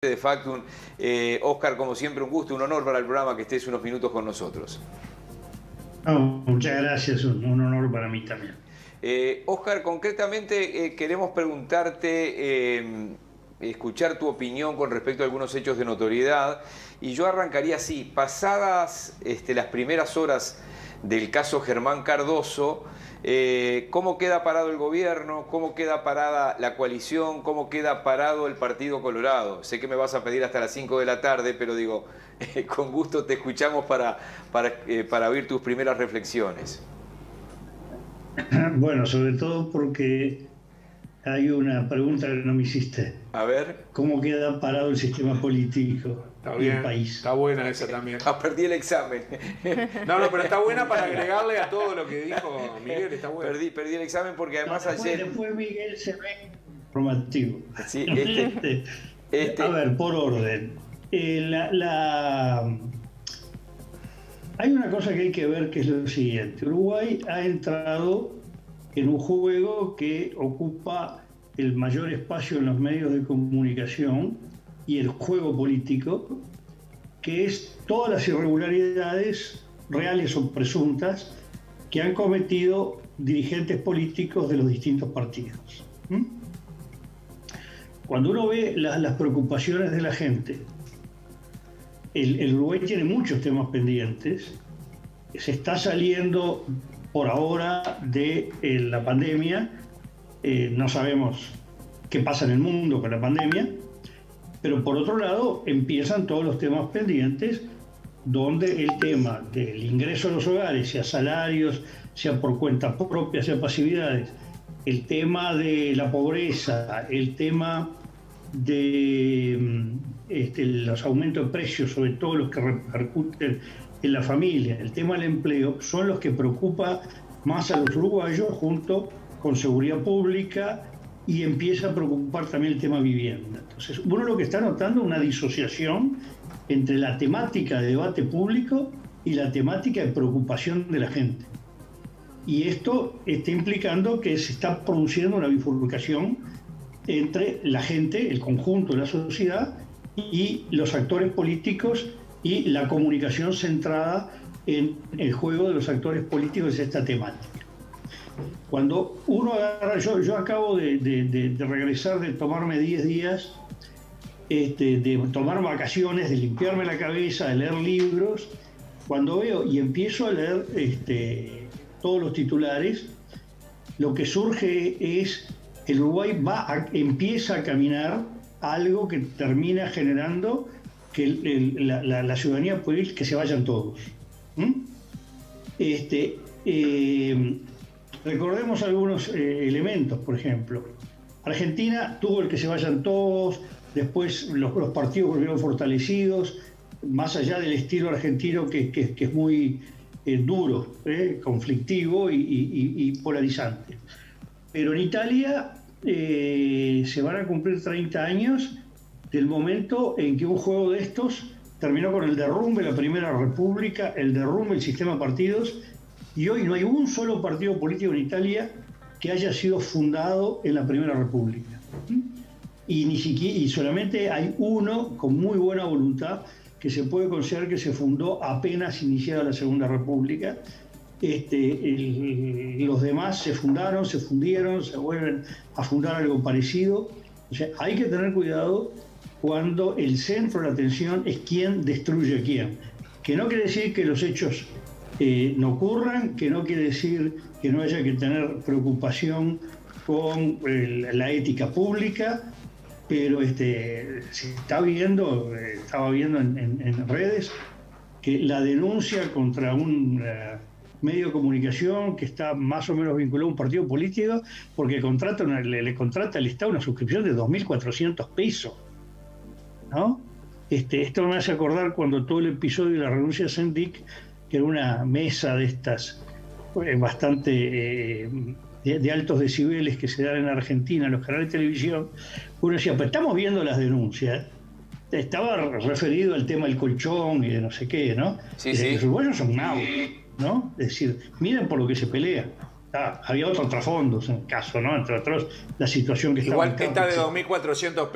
De Factum. Oscar, como siempre, un gusto, un honor para el programa que estés unos minutos con nosotros. Muchas gracias, un honor para mí también. Oscar, concretamente queremos preguntarte, escuchar tu opinión con respecto a algunos hechos de notoriedad, y yo arrancaría así: pasadas las primeras horas del caso Germán Cardoso, ¿cómo queda parado el gobierno? ¿Cómo queda parada la coalición? ¿Cómo queda parado el Partido Colorado? Sé que me vas a pedir hasta las 5 de la tarde, pero digo, con gusto te escuchamos para oír tus primeras reflexiones. Bueno, sobre todo porque hay una pregunta que no me hiciste. A ver. ¿Cómo queda parado el sistema político y el país? Está buena esa también. Perdí el examen. No, pero está buena para agregarle a todo lo que dijo Miguel, está buena. Perdí el examen porque además ayer... Después Miguel se ve informativo. Sí, A ver, por orden. Hay una cosa que hay que ver, que es lo siguiente. Uruguay ha entrado en un juego que ocupa el mayor espacio en los medios de comunicación y el juego político, que es todas las irregularidades reales o presuntas que han cometido dirigentes políticos de los distintos partidos. Cuando uno ve las preocupaciones de la gente, el Uruguay tiene muchos temas pendientes. Se está saliendo por ahora de la pandemia. No sabemos qué pasa en el mundo con la pandemia, pero por otro lado empiezan todos los temas pendientes, donde el tema del ingreso a los hogares, sea salarios, sea por cuenta propia, sea pasividades, el tema de la pobreza, el tema de los aumentos de precios, sobre todo los que repercuten en la familia, el tema del empleo, son los que preocupan más a los uruguayos, junto con seguridad pública, y empieza a preocupar también el tema vivienda. Entonces, uno lo que está notando es una disociación entre la temática de debate público y la temática de preocupación de la gente. Y esto está implicando que se está produciendo una bifurcación entre la gente, el conjunto de la sociedad, y los actores políticos, y la comunicación centrada en el juego de los actores políticos de esta temática. Cuando uno agarra, yo acabo de regresar, de tomarme 10 días, de tomar vacaciones, de limpiarme la cabeza, de leer libros. Cuando veo y empiezo a leer todos los titulares, lo que surge es: el Uruguay empieza a caminar a algo que termina generando que la ciudadanía puede ir, que se vayan todos. Recordemos algunos elementos. Por ejemplo, Argentina tuvo el que se vayan todos, después los partidos volvieron fortalecidos, más allá del estilo argentino que es muy duro, conflictivo y polarizante. Pero en Italia se van a cumplir 30 años del momento en que un juego de estos terminó con el derrumbe de la Primera República, el derrumbe del sistema de partidos, y hoy no hay un solo partido político en Italia que haya sido fundado en la Primera República. Y solamente hay uno con muy buena voluntad que se puede considerar que se fundó apenas iniciada la Segunda República. Los demás se fundaron, se fundieron, se vuelven a fundar algo parecido. O sea, hay que tener cuidado cuando el centro de la atención es quién destruye a quién. Que no quiere decir que los hechos no ocurran, que no quiere decir que no haya que tener preocupación con la ética pública, pero se está viendo, estaba viendo en redes, que la denuncia contra un medio de comunicación que está más o menos vinculado a un partido político, porque le contrata al Estado una suscripción de 2.400 pesos, ¿no? Esto me hace acordar cuando todo el episodio de la renuncia de Sendik, que era una mesa de estas bastante de altos decibeles que se dan en Argentina, en los canales de televisión. Uno decía, pues estamos viendo las denuncias. Estaba referido al tema del colchón y de no sé qué, ¿no? Sí. Los uruguayos son nabos, ¿no? Es decir, miren por lo que se pelea. Había otros trasfondos en el caso, ¿no? Entre otros, la situación que estaba... Igual esta de 2.400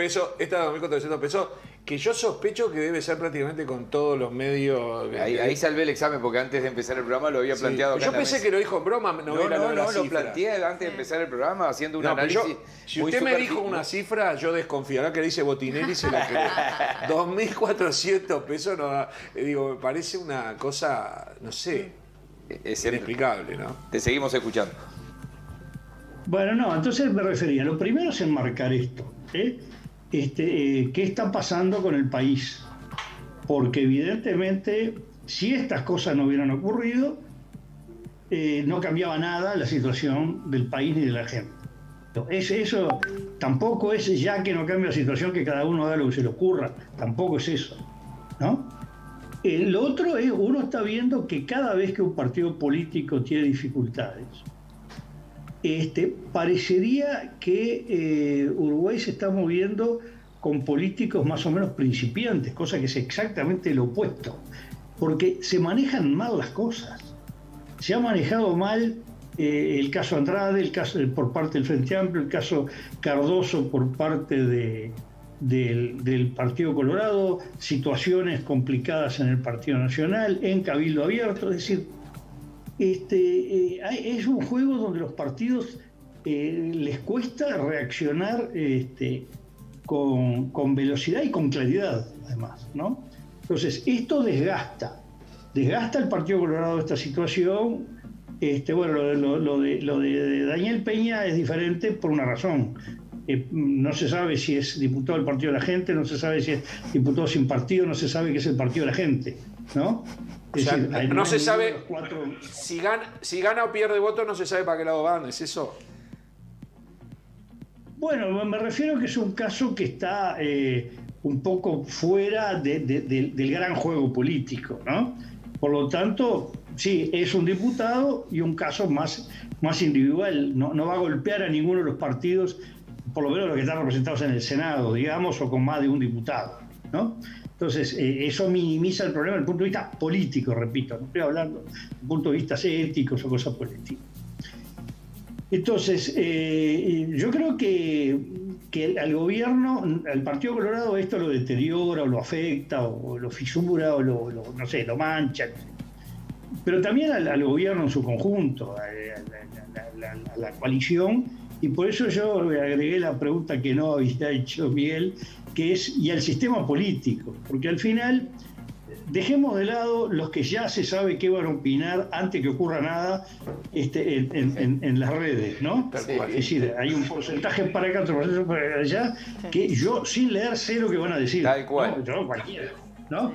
pesos, que yo sospecho que debe ser prácticamente con todos los medios. Ahí salvé el examen porque antes de empezar el programa lo había planteado. Yo pensé que lo dijo en broma, no lo planteé antes de empezar el programa haciendo un análisis. Si usted me dijo una cifra, yo desconfiará que dice Botinelli se la creo. 2.400 pesos, no, digo, me parece una cosa, no sé, es inexplicable, ¿no? Te seguimos escuchando. Bueno, no, entonces me refería, lo primero es enmarcar esto, ¿qué está pasando con el país? Porque evidentemente, si estas cosas no hubieran ocurrido, no cambiaba nada la situación del país ni de la gente. Eso tampoco es ya que no cambia la situación que cada uno haga lo que se le ocurra, tampoco es eso, ¿no? Lo otro es, uno está viendo que cada vez que un partido político tiene dificultades, parecería que Uruguay se está moviendo con políticos más o menos principiantes, cosa que es exactamente lo opuesto, porque se manejan mal las cosas. Se ha manejado mal el caso Andrade, el caso por parte del Frente Amplio, el caso Cardoso por parte del Partido Colorado, situaciones complicadas en el Partido Nacional, en Cabildo Abierto, es decir, es un juego donde los partidos les cuesta reaccionar con velocidad y con claridad, además, ¿no? Entonces, esto desgasta el Partido Colorado esta situación. Bueno, lo de Daniel Peña es diferente por una razón. No se sabe si es diputado del Partido de la Gente, no se sabe si es diputado sin partido, no se sabe qué es el Partido de la Gente, ¿no? O sea, no se sabe si gana o pierde votos, no se sabe para qué lado van, ¿es eso? Bueno, me refiero que es un caso que está un poco fuera del gran juego político, ¿no? Por lo tanto, sí, es un diputado y un caso más individual. No va a golpear a ninguno de los partidos, por lo menos los que están representados en el Senado, digamos, o con más de un diputado, ¿no? Entonces, eso minimiza el problema desde el punto de vista político, repito, no estoy hablando desde el punto de vista éticos o cosas por el estilo. Entonces, yo creo que al gobierno, al Partido Colorado, esto lo deteriora o lo afecta o lo fisura o no sé, lo mancha. Pero también al gobierno en su conjunto, a la coalición, y por eso yo agregué la pregunta que no había hecho Miguel, que es, ¿y al sistema político? Porque al final, dejemos de lado los que ya se sabe qué van a opinar antes que ocurra nada en las redes, ¿no? Sí. Es decir, hay un porcentaje para acá, otro porcentaje para allá, que yo sin leer sé lo que van a decir. Tal cual. ¿No? Yo cualquiera, ¿no?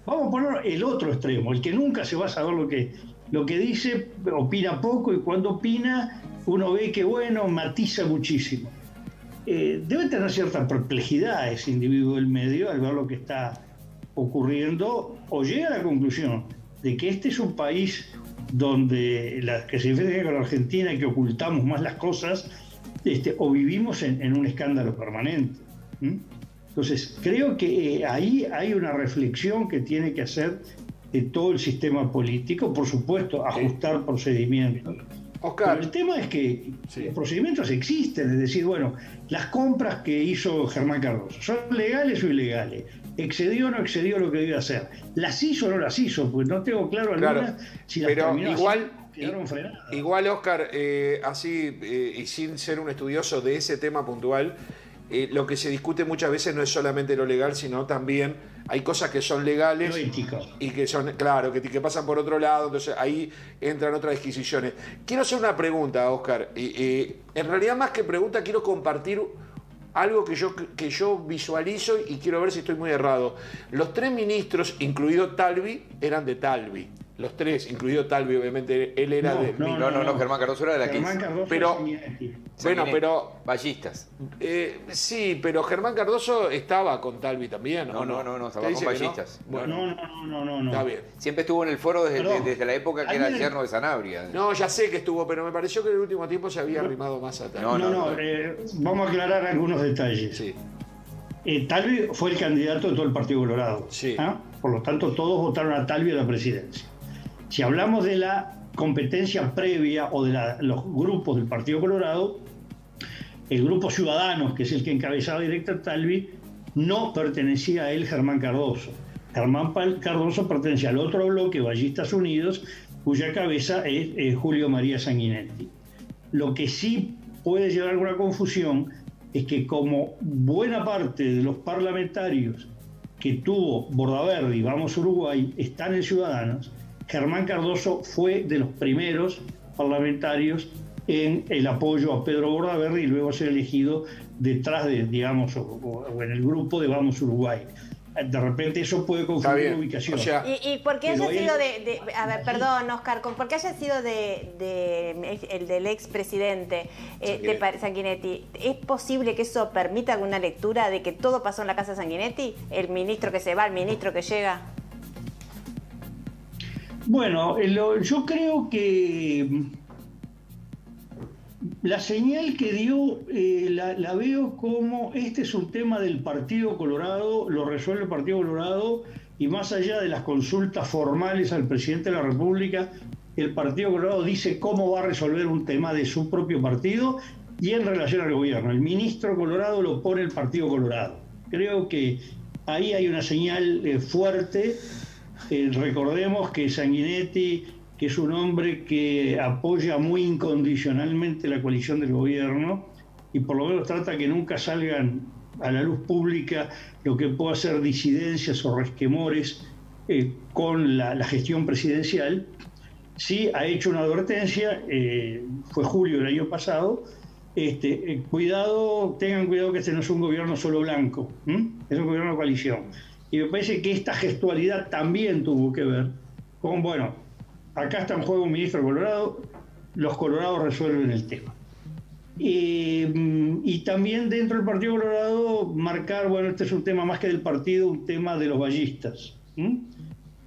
Vamos a poner el otro extremo, el que nunca se va a saber lo que dice, opina poco, y cuando opina uno ve que, bueno, matiza muchísimo. Debe tener cierta perplejidad ese individuo del medio al ver lo que está ocurriendo, o llega a la conclusión de que este es un país donde que se diferencia con la Argentina, que ocultamos más las cosas, o vivimos en un escándalo permanente. Entonces, creo que ahí hay una reflexión que tiene que hacer de todo el sistema político, por supuesto, ajustar procedimientos. Oscar. Pero el tema es que los procedimientos existen, es decir, bueno, las compras que hizo Germán Cardoso, ¿son legales o ilegales? ¿Excedió o no excedió lo que debía hacer? ¿Las hizo o no las hizo? Pues no tengo claro algunas si las terminó igual, quedaron frenadas. Igual, Oscar, así y sin ser un estudioso de ese tema puntual, lo que se discute muchas veces no es solamente lo legal, sino también hay cosas que son legales y que son, claro, que pasan por otro lado, entonces ahí entran otras disquisiciones. Quiero hacer una pregunta, Oscar. En realidad, más que pregunta, quiero compartir algo que yo visualizo y quiero ver si estoy muy errado. Los tres ministros, incluido Talvi, eran de Talvi. Los tres, incluido Talvi, obviamente, él era de... No, Germán Cardoso era de la 15. Pero ballistas. Sí, pero Germán Cardoso estaba con Talvi también, ¿no? No, estaba con ballistas. Bueno, no. Está bien. Siempre estuvo en el foro desde la época que era el yerno de Sanabria. No, ya sé que estuvo, pero me pareció que en el último tiempo se había arrimado más a Talvi. Vamos a aclarar algunos detalles. Sí. Talvi fue el candidato de todo el Partido Colorado. Sí. Por lo tanto, todos votaron a Talvi a la presidencia. Si hablamos de la competencia previa o de los grupos del Partido Colorado, el grupo Ciudadanos, que es el que encabezaba directo a Talvi, no pertenecía a él Germán Cardoso. Germán Cardoso pertenece al otro bloque, Ballistas Unidos, cuya cabeza es Julio María Sanguinetti. Lo que sí puede llevar a alguna confusión es que como buena parte de los parlamentarios que tuvo Bordaberry y Vamos Uruguay están en Ciudadanos, Germán Cardoso fue de los primeros parlamentarios en el apoyo a Pedro Bordaberry y luego ser elegido detrás de, digamos, o en el grupo de Vamos Uruguay. De repente eso puede confundir la ubicación. O sea, y porque haya sido a ver, perdón, Oscar, porque haya sido el del expresidente de Sanguinetti, ¿es posible que eso permita alguna lectura de que todo pasó en la casa de Sanguinetti? ¿El ministro que se va, el ministro que llega? Bueno, yo creo que la señal que dio la veo como este es un tema del Partido Colorado, lo resuelve el Partido Colorado, y más allá de las consultas formales al presidente de la República, el Partido Colorado dice cómo va a resolver un tema de su propio partido y en relación al gobierno. El ministro Colorado lo pone el Partido Colorado. Creo que ahí hay una señal fuerte. Recordemos que Sanguinetti, que es un hombre que apoya muy incondicionalmente la coalición del gobierno y por lo menos trata que nunca salgan a la luz pública lo que pueda ser disidencias o resquemores con la gestión presidencial, sí ha hecho una advertencia, fue julio del año pasado, cuidado, tengan cuidado que este no es un gobierno solo blanco, es un gobierno de coalición. Y me parece que esta gestualidad también tuvo que ver con, bueno, acá está en juego un ministro colorado, los colorados resuelven el tema. Y también dentro del Partido Colorado marcar, bueno, este es un tema más que del partido, un tema de los ballistas.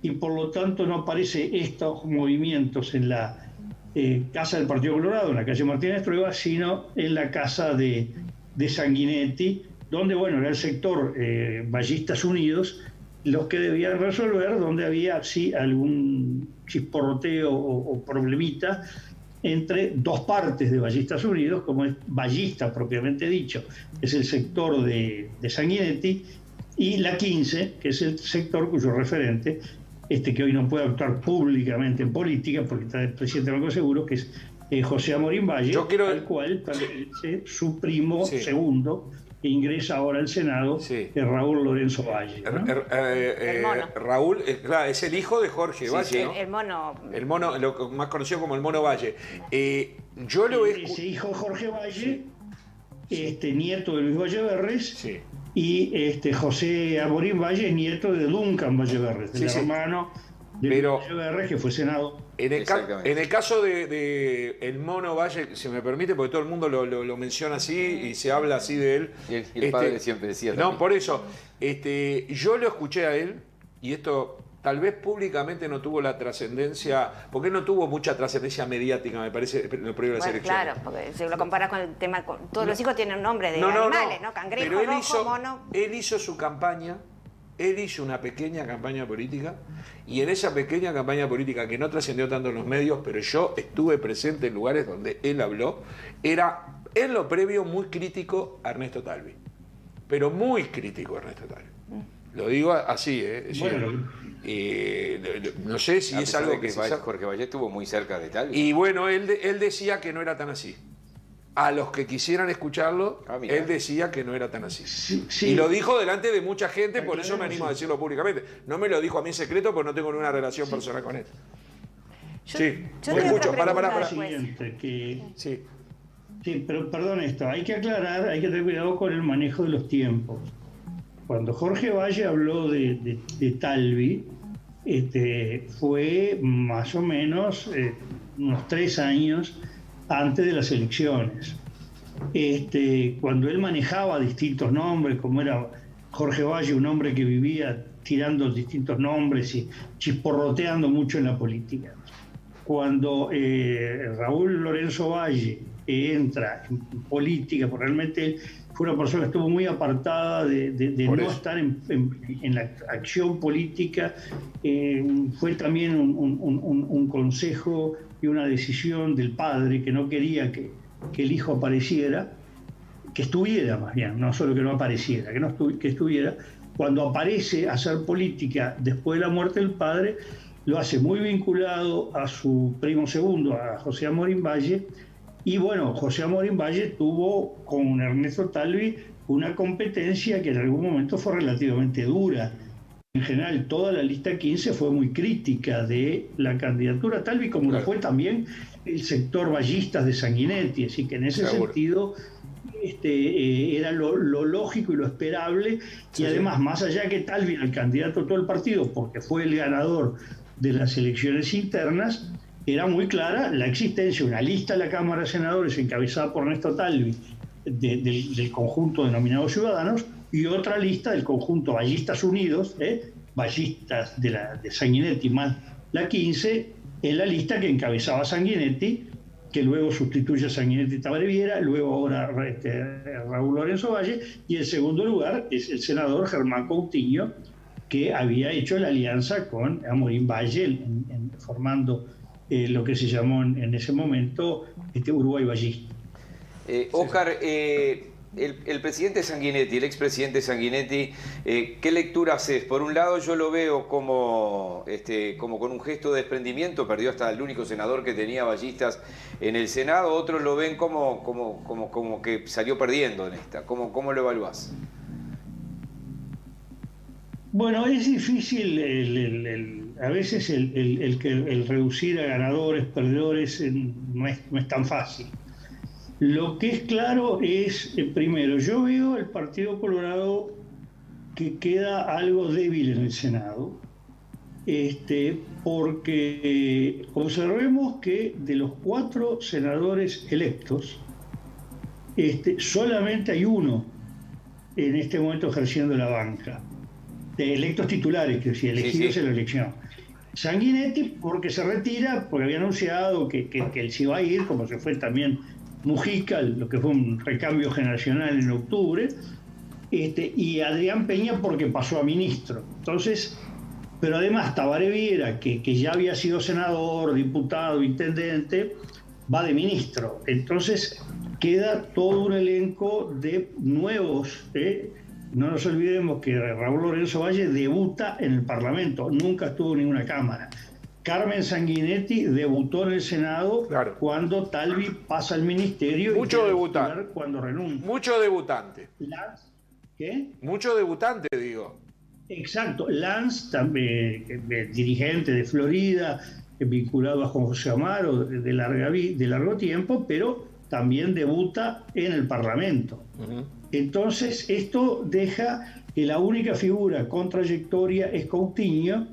Y por lo tanto no aparece estos movimientos en la casa del Partido Colorado, en la calle Martínez Trueba, sino en la casa de Sanguinetti, donde, bueno, era el sector Ballistas Unidos los que debían resolver, donde había, sí, algún chisporroteo o problemita entre dos partes de Ballistas Unidos, como es Ballista propiamente dicho, es el sector de Sanguinetti, y la 15, que es el sector cuyo referente, que hoy no puede actuar públicamente en política, porque está el presidente del Banco Seguro, que es José Amorín Valle, al cual pertenece su primo segundo, que ingresa ahora al Senado, Raúl Lorenzo Valle, ¿no? El mono. Raúl, claro, es el hijo de Jorge Valle, ¿no? El mono. Lo más conocido como el Mono Valle. Yo lo he... Ese hijo de Jorge Valle, nieto de Luis Valleverres, y José Amorín Valle, nieto de Duncan Valleverres, del hermano de Valleverres, que fue senador. En el caso de el Mono Valle, si me permite, porque todo el mundo lo menciona así y se habla así de él. Y el padre siempre decía también. No, por eso. Yo lo escuché a él, y esto tal vez públicamente no tuvo la trascendencia, porque él no tuvo mucha trascendencia mediática, me parece, en lo previo de las elecciones. Claro, porque si lo comparas con el tema, todos los hijos tienen nombres de animales, ¿no? Cangrejo, pero rojo, mono. Él hizo su campaña. Él hizo una pequeña campaña política, y en esa pequeña campaña política, que no trascendió tanto en los medios, pero yo estuve presente en lugares donde él habló, era en lo previo muy crítico a Ernesto Talvi. Pero muy crítico a Ernesto Talvi. Lo digo así, Bueno, no sé si es algo que... Jorge Valle estuvo muy cerca de Talvi. Y bueno, él decía que no era tan así. A los que quisieran escucharlo, él decía que no era tan así. Sí. Y lo dijo delante de mucha gente, por eso me animo a decirlo públicamente. No me lo dijo a mí en secreto, porque no tengo ninguna relación personal con él. Yo escucho. Para. Sí, pero perdón esto, hay que aclarar, hay que tener cuidado con el manejo de los tiempos. Cuando Jorge Valle habló de Talvi, fue más o menos unos 3 años antes de las elecciones. Cuando él manejaba distintos nombres, como era Jorge Valle, un hombre que vivía tirando distintos nombres y chisporroteando mucho en la política. Cuando Raúl Lorenzo Valle entra en política, porque realmente él fue una persona que estuvo muy apartada de no estar en la acción política, fue también un consejo y una decisión del padre que no quería que el hijo apareciera. que estuviera más bien, no solo que no apareciera, que estuviera. Cuando aparece a hacer política después de la muerte del padre, lo hace muy vinculado a su primo segundo, a José Amorín Valle, y bueno, José Amorín Valle tuvo con Ernesto Talvi una competencia que en algún momento fue relativamente dura. En general, toda la lista 15 fue muy crítica de la candidatura Talvi, como lo fue también el sector vallistas de Sanguinetti, así que en ese sentido era lo lógico y lo esperable, y además, más allá que Talvi era el candidato de todo el partido, porque fue el ganador de las elecciones internas, era muy clara la existencia de una lista de la Cámara de Senadores encabezada por Ernesto Talvi del conjunto denominado Ciudadanos, y otra lista del conjunto Vallistas Unidos, vallistas de Sanguinetti más la 15, en la lista que encabezaba Sanguinetti, que luego sustituye a Sanguinetti Tabaré Viera, luego ahora Raúl Lorenzo Valle, y en segundo lugar es el senador Germán Coutinho, que había hecho la alianza con Amorín Valle, formando lo que se llamó en ese momento Uruguay Vallista. Óscar, el presidente Sanguinetti, el expresidente Sanguinetti, ¿qué lectura haces? Por un lado yo lo veo como con un gesto de desprendimiento, perdió hasta el único senador que tenía vallistas en el Senado, otros lo ven como que salió perdiendo en esta. ¿Cómo lo evaluás? Bueno, es difícil a veces el reducir a ganadores, perdedores, no es tan fácil. Lo que es claro es, primero, yo veo el Partido Colorado que queda algo débil en el Senado, porque observemos que de los 4 senadores electos, solamente hay uno en este momento ejerciendo la banca, de electos titulares, que si elegidos en la elección. Sanguinetti porque se retira, porque había anunciado que él se iba a ir, como se fue también Mujica, lo que fue un recambio generacional en octubre, y Adrián Peña porque pasó a ministro. Entonces, pero además Tabaré Viera, que ya había sido senador, diputado, intendente, va de ministro. Entonces queda todo un elenco de nuevos. No nos olvidemos que Raúl Lorenzo Valle debuta en el Parlamento, nunca estuvo en ninguna Cámara. Carmen Sanguinetti debutó en el Senado cuando Talvi pasa al ministerio. Mucho debutante. Cuando renuncia. Mucho debutante. ¿Qué? Mucho debutante, digo. Exacto. Lanz, también, dirigente de Florida, vinculado a Juan José Amaro de largo tiempo, pero también debuta en el Parlamento. Entonces, esto deja que la única figura con trayectoria es Coutinho,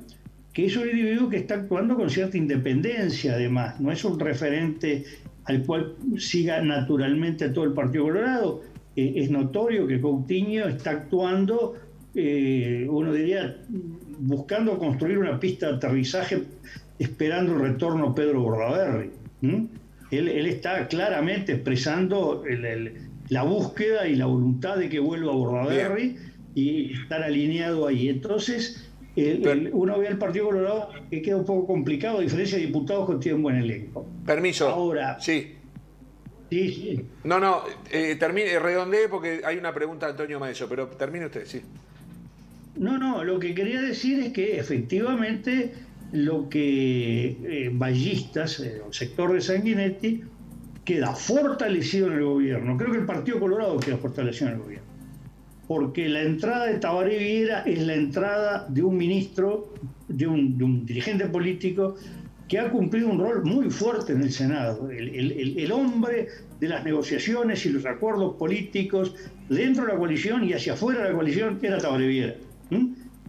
que es un individuo que está actuando con cierta independencia, además. No es un referente al cual siga naturalmente a todo el Partido Colorado. Es notorio que Coutinho está actuando, uno diría, buscando construir una pista de aterrizaje, esperando el retorno a Pedro Bordaberry. Él está claramente expresando la búsqueda y la voluntad de que vuelva a Bordaberry y estar alineado ahí. Entonces, uno ve al Partido Colorado que queda un poco complicado, a diferencia de diputados que tienen buen elenco. Permiso. Ahora. Sí. Sí. No, termine, redondee porque hay una pregunta de Antonio Maeso, pero termine usted, sí. No, lo que quería decir es que efectivamente lo que vallistas, el sector de Sanguinetti, queda fortalecido en el gobierno. Creo que el Partido Colorado queda fortalecido en el gobierno, porque la entrada de Tabaré Viera es la entrada de un ministro, de un dirigente político que ha cumplido un rol muy fuerte en el Senado, el hombre de las negociaciones y los acuerdos políticos dentro de la coalición y hacia afuera de la coalición era Tabaré Viera.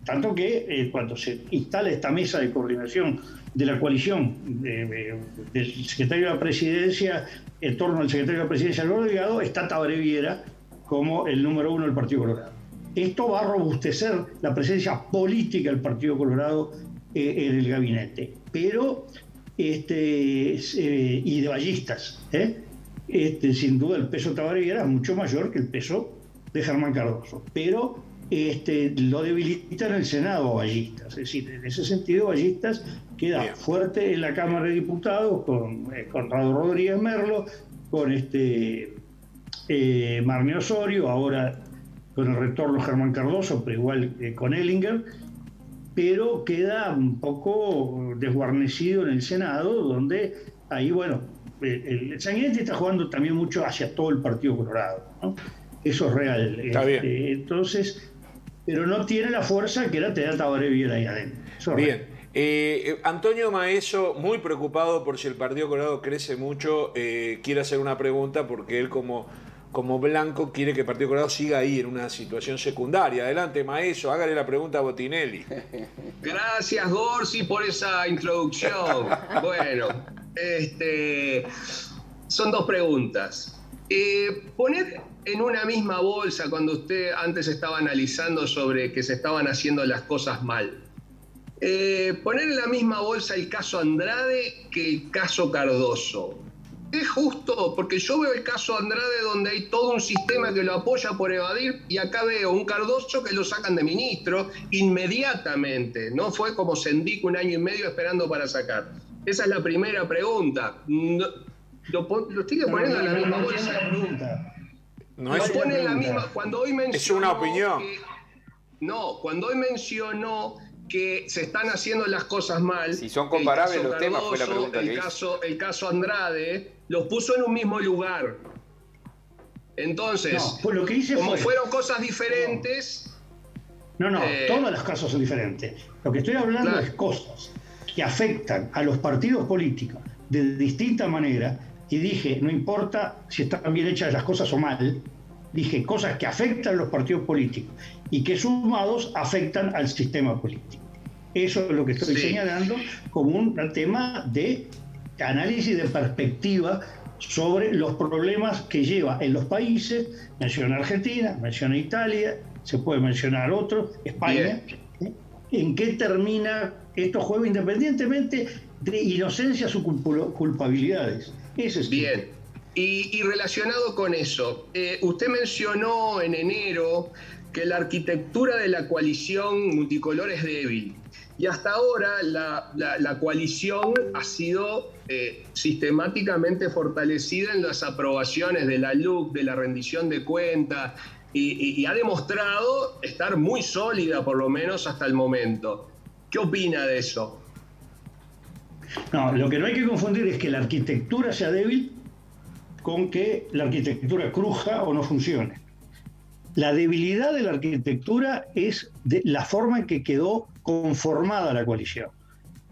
Tanto que cuando se instala esta mesa de coordinación de la coalición del secretario de la Presidencia, en torno al secretario de la Presidencia, Álvaro Delgado, está Tabaré Viera como el número 1 del Partido Colorado. Esto va a robustecer la presencia política del Partido Colorado en el gabinete, pero y de vallistas. Sin duda el peso de Tabaré Viera es mucho mayor que el peso de Germán Cardoso, pero lo debilita en el Senado a Vallistas. Es decir, en ese sentido Vallistas queda fuerte en la Cámara de Diputados con Rado Rodríguez Merlo, con Marne Osorio, ahora con el retorno Germán Cardoso, pero igual con Ellinger, pero queda un poco desguarnecido en el Senado, donde ahí, bueno, el Sanguinetti está jugando también mucho hacia todo el Partido Colorado, ¿no? Eso es real. Está bien. Entonces, pero no tiene la fuerza que la tenía Tabaré Vieira ahí adentro. Eso es Bien. Antonio Maeso, muy preocupado por si el Partido Colorado crece mucho, quiere hacer una pregunta porque él como Blanco quiere que el Partido Colorado siga ahí en una situación secundaria. Adelante, Maeso, hágale la pregunta a Botinelli. Gracias, Gorsi, por esa introducción. Bueno, son dos preguntas. Poner en una misma bolsa, cuando usted antes estaba analizando sobre que se estaban haciendo las cosas mal, poner en la misma bolsa el caso Andrade que el caso Cardoso. ¿Es justo? Porque yo veo el caso Andrade donde hay todo un sistema que lo apoya por evadir y acá veo un Cardoso que lo sacan de ministro inmediatamente. No fue como Sendic 1 año y medio esperando para sacar. Esa es la primera pregunta. Lo sigue poniendo en la misma bolsa. No es pone en la misma. Cuando hoy mencionó es una opinión. Cuando hoy mencionó que se están haciendo las cosas mal. Si son comparables los temas, fue la pregunta que hizo. El caso Andrade los puso en un mismo lugar. Entonces, pues lo que hice fueron cosas diferentes. Todos los casos son diferentes. Lo que estoy hablando es cosas que afectan a los partidos políticos de distinta manera, y dije, no importa si están bien hechas las cosas o mal, dije cosas que afectan a los partidos políticos y que sumados afectan al sistema político. Eso es lo que estoy señalando como un tema de análisis de perspectiva sobre los problemas que lleva en los países. Mencioné Argentina, mencioné Italia, se puede mencionar otros, España. ¿En qué termina estos juegos independientemente de inocencias o culpabilidades? Ese es bien. Y relacionado con eso, usted mencionó en enero que la arquitectura de la coalición multicolor es débil. Y hasta ahora la coalición ha sido sistemáticamente fortalecida en las aprobaciones de la LUC, de la rendición de cuentas, y ha demostrado estar muy sólida, por lo menos hasta el momento. ¿Qué opina de eso? No, lo que no hay que confundir es que la arquitectura sea débil con que la arquitectura cruja o no funcione. La debilidad de la arquitectura es la forma en que quedó conformada la coalición,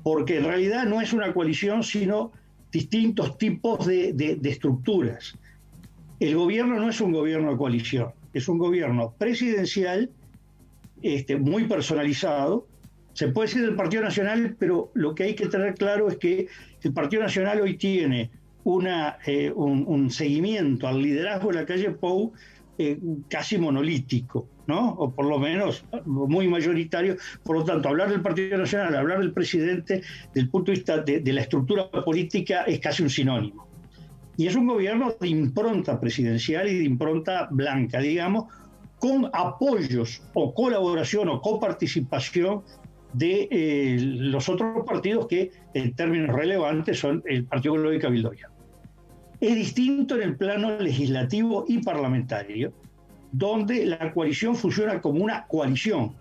porque en realidad no es una coalición, sino distintos tipos de estructuras. El gobierno no es un gobierno de coalición, es un gobierno presidencial, muy personalizado. Se puede decir del Partido Nacional, pero lo que hay que tener claro es que el Partido Nacional hoy tiene un seguimiento al liderazgo de la calle Pou casi monolítico, ¿no? O por lo menos muy mayoritario. Por lo tanto, hablar del Partido Nacional, hablar del presidente, del punto de vista de la estructura política, es casi un sinónimo. Y es un gobierno de impronta presidencial y de impronta blanca, digamos, con apoyos o colaboración o coparticipación de los otros partidos que en términos relevantes son el Partido Colorado y Cabildoya. Es distinto en el plano legislativo y parlamentario, donde la coalición funciona como una coalición.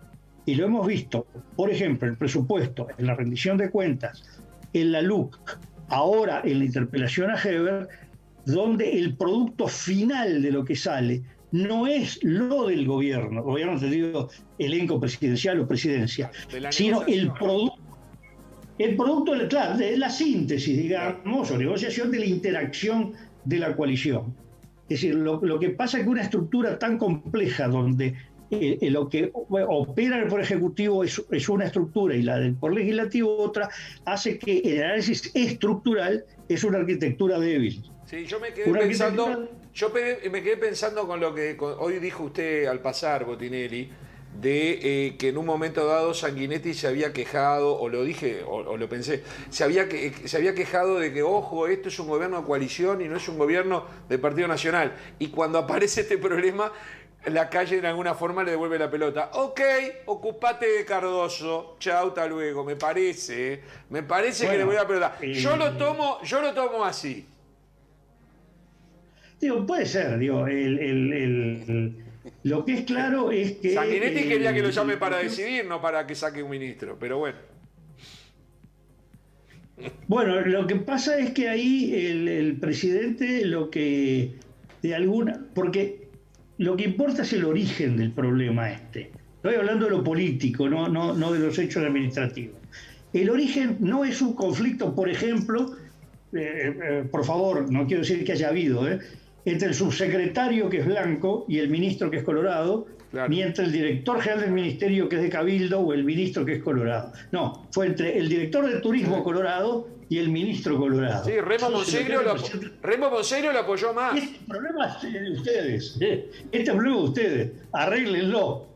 Y lo hemos visto, por ejemplo, en el presupuesto, en la rendición de cuentas, en la LUC, ahora en la interpelación a Heber, donde el producto final de lo que sale no es lo del gobierno entendido elenco presidencial o presidencia, sino el producto de la síntesis, digamos, o negociación de la interacción de la coalición. Es decir, lo que pasa es que una estructura tan compleja donde lo que opera el Poder Ejecutivo es una estructura y la del Poder Legislativo otra, hace que el análisis estructural es una arquitectura débil. Sí, yo me quedé pensando con lo que hoy dijo usted al pasar, Botinelli, de que en un momento dado Sanguinetti se había quejado, o lo dije, o lo pensé, se había quejado de que, ojo, esto es un gobierno de coalición y no es un gobierno del Partido Nacional. Y cuando aparece este problema, la calle de alguna forma le devuelve la pelota. Ok, ocupate de Cardoso, chau, hasta luego, me parece que le voy a la pelota. Yo lo tomo así. Digo, puede ser, digo, lo que es claro es que... Sanguinetti quería que lo llame para decidir, no para que saque un ministro, pero bueno. Bueno, lo que pasa es que ahí el presidente porque lo que importa es el origen del problema este. Estoy hablando de lo político, no de los hechos administrativos. El origen no es un conflicto, por ejemplo, por favor, no quiero decir que haya habido, entre el subsecretario, que es blanco, y el ministro, que es colorado, claro, ni entre el director general del ministerio, que es de Cabildo, o el ministro, que es colorado. No, fue entre el director de turismo colorado y el ministro colorado. Sí, Remo Monseglio lo apoyó más. Este problema es de ustedes. Este problema de ustedes. Arréglenlo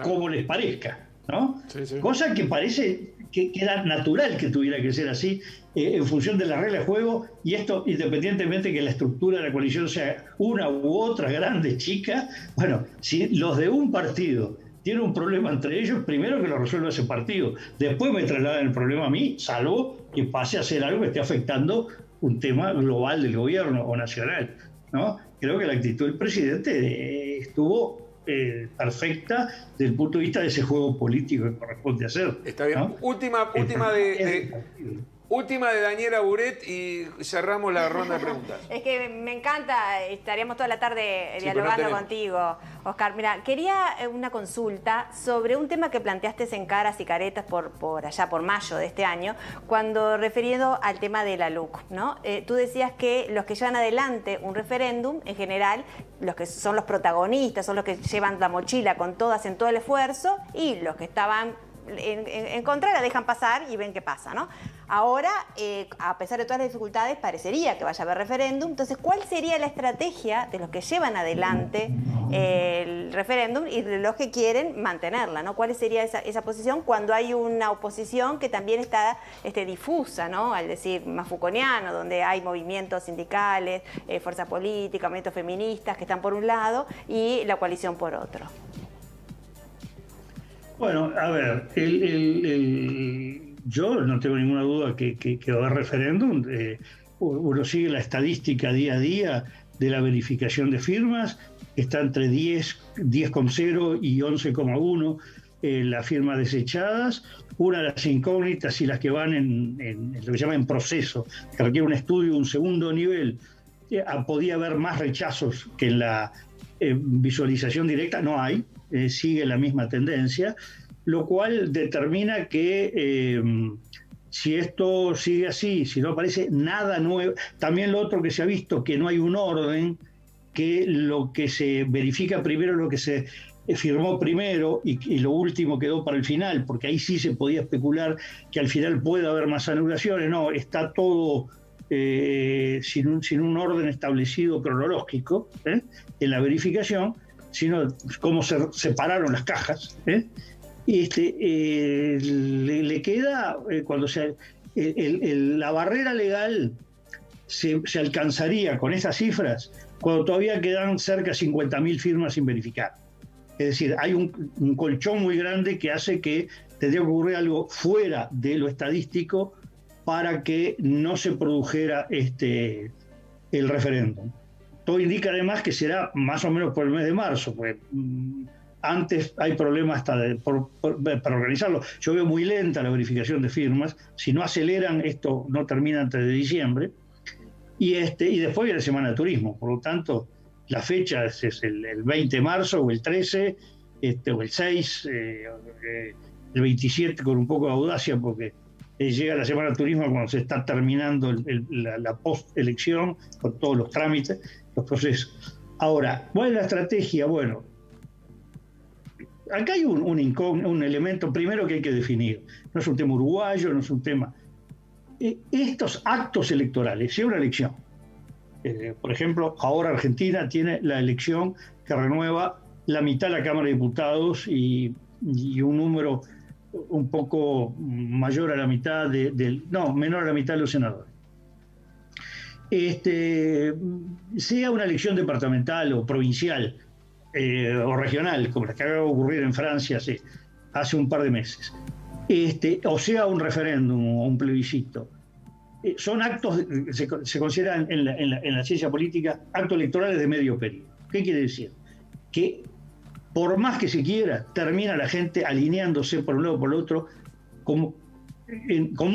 como les parezca, ¿no? Sí, sí. Cosa que parece que era natural que tuviera que ser así, en función de la regla de juego, y esto independientemente que la estructura de la coalición sea una u otra, grande, chica. Bueno, si los de un partido tienen un problema entre ellos, primero que lo resuelva ese partido, después me trasladan el problema a mí, salvo que pase a ser algo que esté afectando un tema global del gobierno o nacional, ¿no? Creo que la actitud del presidente estuvo perfecta desde el punto de vista de ese juego político que corresponde hacer. Está bien. ¿No? Última de Daniela Buret y cerramos la ronda de preguntas. Es que me encanta, estaríamos toda la tarde dialogando contigo, Oscar. Mira, quería una consulta sobre un tema que planteaste en Caras y Caretas por allá por mayo de este año, cuando refiriendo al tema de la LUC, ¿no? Tú decías que los que llevan adelante un referéndum, en general, los que son los protagonistas, son los que llevan la mochila con todas en todo el esfuerzo, y los que estaban en contra la dejan pasar y ven qué pasa, ¿no? Ahora, a pesar de todas las dificultades, parecería que vaya a haber referéndum. Entonces, ¿cuál sería la estrategia de los que llevan adelante el referéndum y de los que quieren mantenerla, ¿no? ¿Cuál sería esa posición cuando hay una oposición que también está difusa, ¿no? Al decir más foucaultiano, donde hay movimientos sindicales, fuerzas políticas, movimientos feministas que están por un lado y la coalición por otro? Bueno, a ver, yo no tengo ninguna duda que va a haber referéndum. Uno sigue la estadística día a día de la verificación de firmas. Está entre 10,0 y 11,1 las firmas desechadas. Una de las incógnitas y las que van en lo que se llama en proceso, que requiere un estudio, un segundo nivel. Podía haber más rechazos que en la visualización directa. No hay. Sigue la misma tendencia, lo cual determina que si esto sigue así, si no aparece nada nuevo, también lo otro que se ha visto, que no hay un orden, que lo que se verifica primero es lo que se firmó primero y lo último quedó para el final, porque ahí sí se podía especular que al final puede haber más anulaciones. No, está todo sin un orden establecido cronológico en la verificación, sino cómo se separaron las cajas. Le queda, cuando la barrera legal se alcanzaría con esas cifras cuando todavía quedan cerca de 50.000 firmas sin verificar. Es decir, hay un colchón muy grande que hace que tendría que ocurrir algo fuera de lo estadístico para que no se produjera el referéndum. Todo indica además que será más o menos por el mes de marzo, porque antes hay problemas hasta para organizarlo. Yo veo muy lenta la verificación de firmas. Si no aceleran, esto no termina antes de diciembre. Y después viene la Semana de Turismo. Por lo tanto, la fecha es el 20 de marzo o el 13, o el 6, el 27 con un poco de audacia, porque llega la Semana de Turismo cuando se está terminando la post-elección, con todos los trámites, los procesos. Ahora, ¿cuál es la estrategia? Bueno, acá hay un elemento primero que hay que definir. No es un tema uruguayo, no es un tema... estos actos electorales, si hay una elección, por ejemplo, ahora Argentina tiene la elección que renueva la mitad de la Cámara de Diputados y un número un poco mayor a la mitad menor a la mitad de los senadores. Sea una elección departamental o provincial o regional, como la que acaba de ocurrir en Francia hace un par de meses, o sea un referéndum o un plebiscito, son actos, se consideran en la ciencia política actos electorales de medio periodo. ¿Qué quiere decir? Que por más que se quiera, termina la gente alineándose por un lado o por el otro con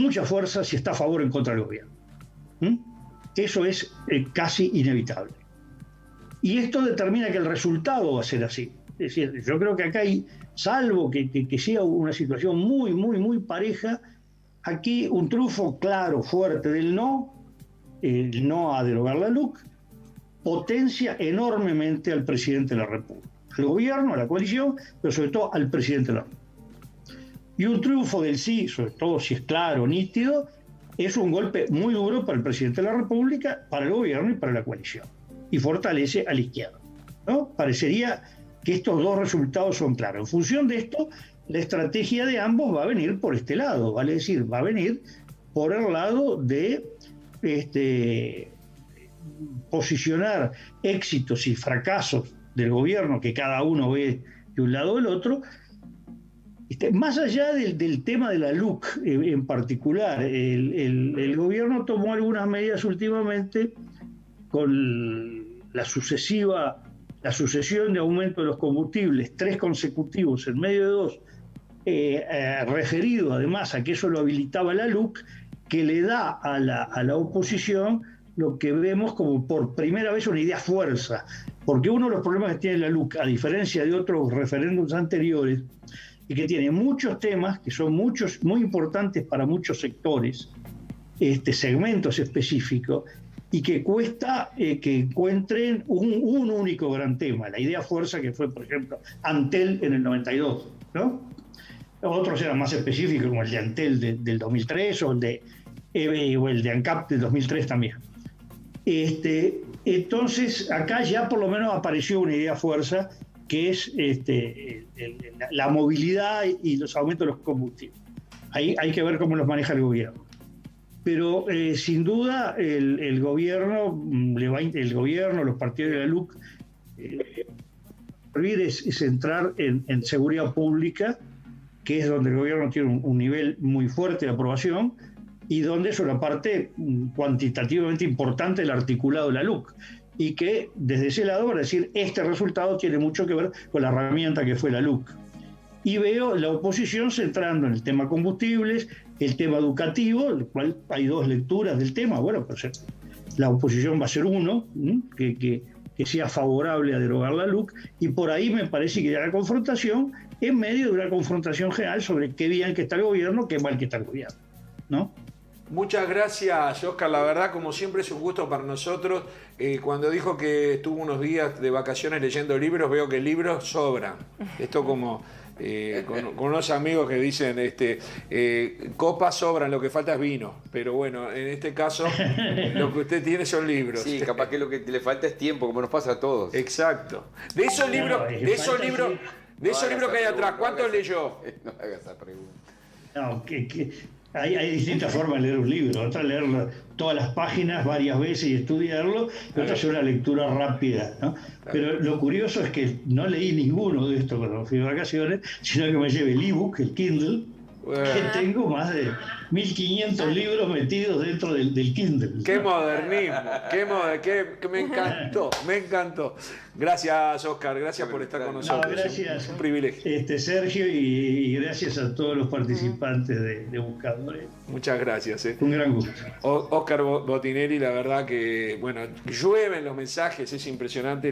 mucha fuerza si está a favor o en contra del gobierno. Eso es casi inevitable. Y esto determina que el resultado va a ser así. Es decir, yo creo que acá hay, salvo que sea una situación muy, muy, muy pareja, aquí un triunfo claro, fuerte del no a derogar la LUC, potencia enormemente al presidente de la República, al gobierno, a la coalición, pero sobre todo al presidente de la República. Y un triunfo del sí, sobre todo si es claro, nítido, es un golpe muy duro para el presidente de la República, para el gobierno y para la coalición. Y fortalece a la izquierda, ¿no? Parecería que estos dos resultados son claros. En función de esto, la estrategia de ambos va a venir por este lado, vale decir, va a venir por el lado de posicionar éxitos y fracasos del gobierno, que cada uno ve de un lado o del otro. Más allá del tema de la LUC en particular, el gobierno tomó algunas medidas últimamente con la sucesión de aumento de los combustibles, 3 consecutivos en medio de 2, referido además a que eso lo habilitaba la LUC, que le da a la oposición lo que vemos como por primera vez una idea fuerza, porque uno de los problemas que tiene la LUC, a diferencia de otros referéndums anteriores, y que tiene muchos temas que son muy importantes para muchos sectores, segmentos específicos, y que cuesta que encuentren un único gran tema, la idea fuerza que fue, por ejemplo, Antel en el 92, ¿no? Otros eran más específicos, como el de Antel del 2003 o el de ANCAP del 2003 también. Entonces, acá ya por lo menos apareció una idea fuerza, que es la movilidad y los aumentos de los combustibles. Ahí hay que ver cómo los maneja el gobierno. Pero sin duda el gobierno, los partidos de la LUC, es entrar en seguridad pública, que es donde el gobierno tiene un nivel muy fuerte de aprobación y donde es una parte cuantitativamente importante del articulado de la LUC. Y que desde ese lado, para decir, este resultado tiene mucho que ver con la herramienta que fue la LUC. Y veo la oposición centrando en el tema combustibles, el tema educativo, el cual hay 2 lecturas del tema. Bueno, pues la oposición va a ser uno, que sea favorable a derogar la LUC, y por ahí me parece que irá la confrontación, en medio de una confrontación general sobre qué bien que está el gobierno, qué mal que está el gobierno, ¿no? Muchas gracias, Oscar. La verdad, como siempre, es un gusto para nosotros. Cuando dijo que estuvo unos días de vacaciones leyendo libros, veo que libros sobran. Esto como con unos amigos que dicen, copas sobran, lo que falta es vino. Pero bueno, en este caso, lo que usted tiene son libros. Sí, capaz que lo que le falta es tiempo, como nos pasa a todos. Exacto. De esos libros que hay atrás, ¿cuántos leyó? No hagas esa pregunta. No, hay distintas formas de leer un libro. Otra leerlo todas las páginas varias veces y estudiarlo, y otra hacer una lectura rápida, ¿no? Pero lo curioso es que no leí ninguno de estos cuando fui de vacaciones, sino que me llevé el ebook, el Kindle, que tengo más de 1500 libros metidos dentro del Kindle. ¡Qué modernismo! ¡Qué me encantó! Gracias, Oscar, gracias por estar con nosotros. No, gracias. Un privilegio. Sergio, y gracias a todos los participantes de Buscadores. Muchas gracias. Un gran gusto. Oscar Botinelli, la verdad que, bueno, llueven los mensajes, es impresionante.